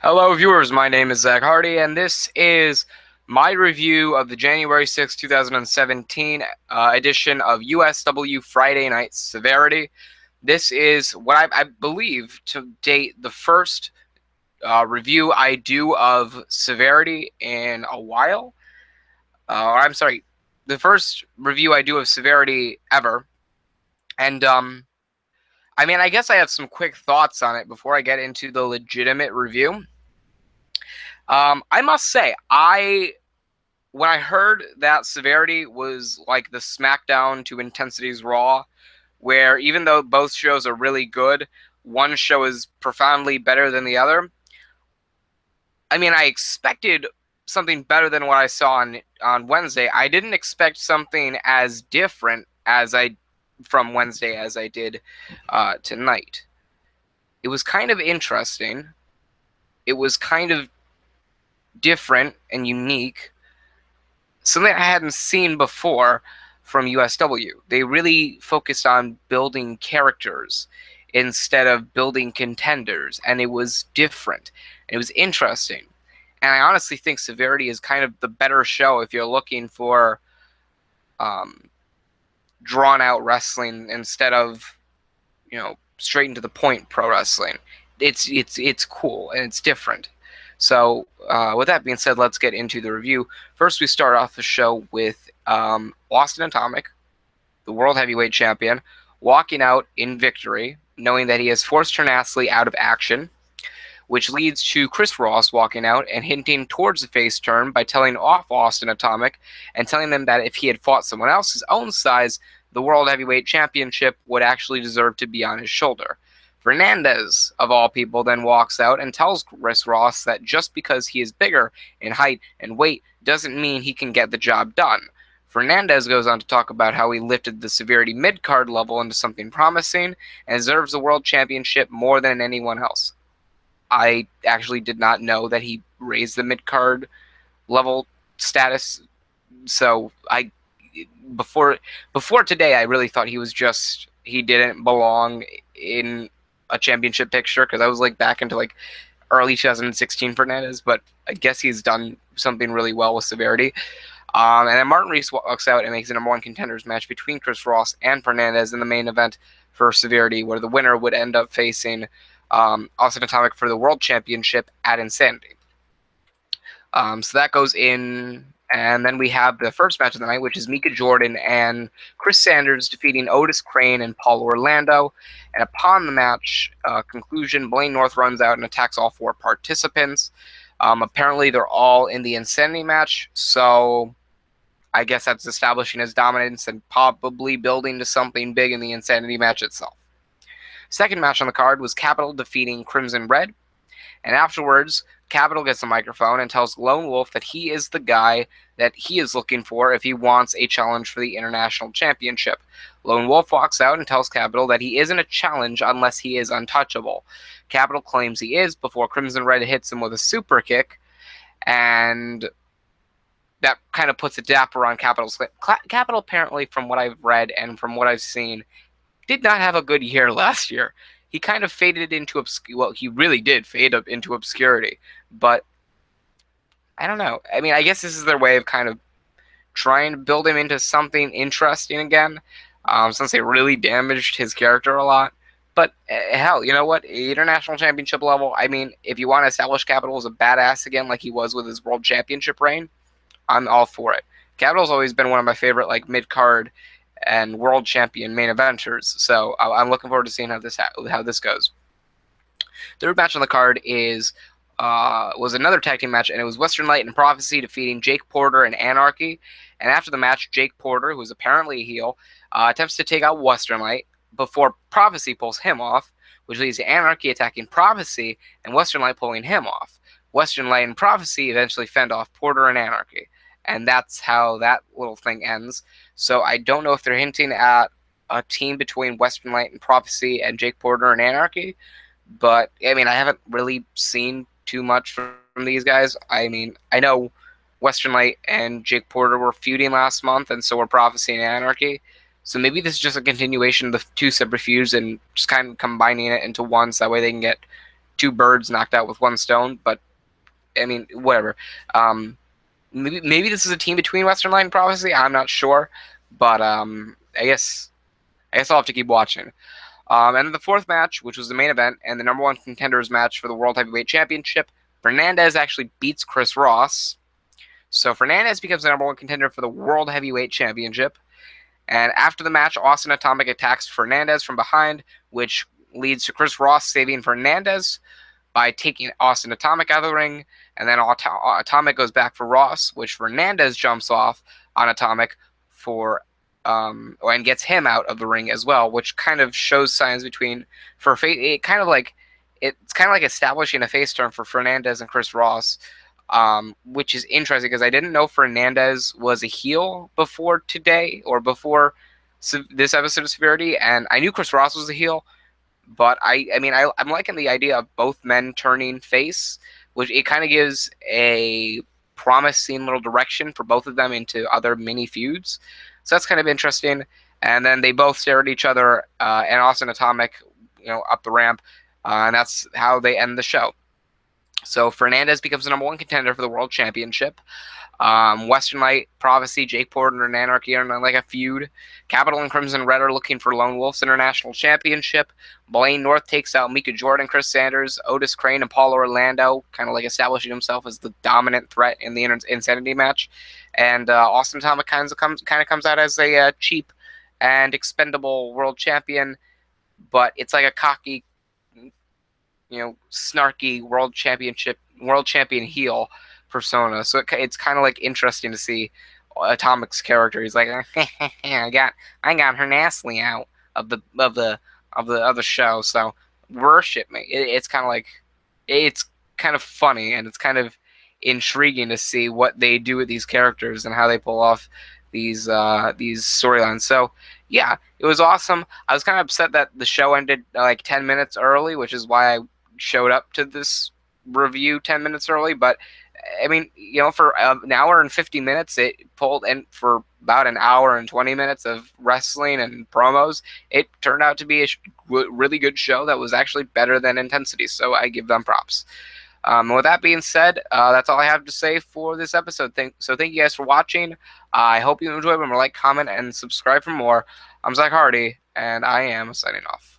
Hello, viewers. My name is Zach Hardy, and this is my review of the January 6th, 2017 edition of USW Friday Night Severity. This is what I believe to date the first review I do of Severity in a while. I'm sorry, the first review I do of Severity ever. And I guess I have some quick thoughts on it before I get into the legitimate review. I must say, when I heard that Severity was like the SmackDown to Intensity's Raw, where even though both shows are really good, one show is profoundly better than the other. I expected something better than what I saw on Wednesday. I didn't expect something as different from Wednesday as I did tonight. It was kind of interesting. It was kind of different and unique, something I hadn't seen before from USW. They really focused on building characters instead of building contenders, and it was different. It was interesting. And I honestly think Severity is kind of the better show if you're looking for drawn out wrestling instead of, straight into the point pro wrestling. It's cool and it's different. So, with that being said, let's get into the review. First, we start off the show with Austin Atomic, the World Heavyweight Champion, walking out in victory, knowing that he has forced Ternasli out of action, which leads to Chris Ross walking out and hinting towards the face turn by telling off Austin Atomic and telling them that if he had fought someone else his own size, the World Heavyweight Championship would actually deserve to be on his shoulder. Fernandez, of all people, then walks out and tells Chris Ross that just because he is bigger in height and weight doesn't mean he can get the job done. Fernandez goes on to talk about how he lifted the Severity mid-card level into something promising and deserves the World Championship more than anyone else. I actually did not know that he raised the mid-card level status, so before today, I really thought he didn't belong in a championship picture, because I was back into early 2016 Fernandez, but I guess he's done something really well with Severity. And then Martin Reese walks out and makes a number one contenders match between Chris Ross and Fernandez in the main event for Severity, where the winner would end up facing Austin Atomic for the World Championship at Insanity. So that goes in, and then we have the first match of the night, which is Mika Jordan and Chris Sanders defeating Otis Crane and Paul Orlando. And upon the match conclusion, Blaine North runs out and attacks all four participants. Apparently, they're all in the Insanity match, so I guess that's establishing his dominance and probably building to something big in the Insanity match itself. Second match on the card was Capital defeating Crimson Red. And afterwards, Capital gets a microphone and tells Lone Wolf that he is the guy that he is looking for if he wants a challenge for the International Championship. Lone Wolf walks out and tells Capital that he isn't a challenge unless he is untouchable. Capital claims he is before Crimson Red hits him with a super kick, and that kind of puts a dapper on Capital's. Capital, apparently, from what I've read and from what I've seen, did not have a good year last year. He kind of faded into obscurity. Well, he really did fade up into obscurity. But I don't know. I guess this is their way of kind of trying to build him into something interesting again, since they really damaged his character a lot. But hell, you know what? International Championship level, if you want to establish Capital as a badass again like he was with his World Championship reign, I'm all for it. Capital's always been one of my favorite mid-card and world champion main eventers, so I'm looking forward to seeing how this goes. Third match on the card was another tag team match, and it was Western Light and Prophecy defeating Jake Porter and Anarchy. And after the match, Jake Porter, who is apparently a heel, attempts to take out Western Light before Prophecy pulls him off, which leads to Anarchy attacking Prophecy and Western Light pulling him off. Western Light and Prophecy eventually fend off Porter and Anarchy, and that's how that little thing ends. So I don't know if they're hinting at a team between Western Light and Prophecy and Jake Porter and Anarchy, but I haven't really seen too much from these guys. I know Western Light and Jake Porter were feuding last month, and so were Prophecy and Anarchy. So maybe this is just a continuation of the two separate feuds and just kind of combining it into one, so that way they can get two birds knocked out with one stone. But I mean, whatever. Maybe this is a team between Western Light and Prophecy. I'm not sure, but I guess I'll have to keep watching. And then the fourth match, which was the main event and the number one contenders match for the World Heavyweight Championship, Fernandez actually beats Chris Ross. So Fernandez becomes the number one contender for the World Heavyweight Championship. And after the match, Austin Atomic attacks Fernandez from behind, which leads to Chris Ross saving Fernandez by taking Austin Atomic out of the ring. And then Atomic goes back for Ross, which Fernandez jumps off on Atomic for and gets him out of the ring as well, which kind of shows signs between it's kind of like establishing a face turn for Fernandez and Chris Ross, which is interesting because I didn't know Fernandez was a heel before today or before this episode of Severity, and I knew Chris Ross was a heel, but I'm liking the idea of both men turning face, which it kind of gives a promising little direction for both of them into other mini feuds. So that's kind of interesting. And then they both stare at each other, and Austin Atomic, up the ramp, and that's how they end the show. So Fernandez becomes the number one contender for the World Championship. Western Light, Prophecy, Jake Porter, and Anarchy are in like a feud. Capital and Crimson Red are looking for Lone Wolf's International Championship. Blaine North takes out Mika Jordan, Chris Sanders, Otis Crane, and Paulo Orlando, kind of like establishing himself as the dominant threat in the Insanity match. And Austin Atomic kind of comes out as a cheap and expendable world champion, but it's like a cocky, snarky world champion heel persona. So it's kind of like interesting to see Atomic's character. He's like, I got her Nasty out of the show. So worship me. It's kind of like, it's kind of funny, and it's kind of intriguing to see what they do with these characters and how they pull off these storylines. So yeah, it was awesome. I was kind of upset that the show ended like 10 minutes early, which is why I showed up to this review 10 minutes early. But I mean, for an hour and 50 minutes, it pulled, and for about an hour and 20 minutes of wrestling and promos, it turned out to be a really good show that was actually better than Intensity. So I give them props. With that being said, that's all I have to say for this episode. Thank you guys for watching. I hope you enjoyed. Remember, like, comment, and subscribe for more. I'm Zach Hardy, and I am signing off.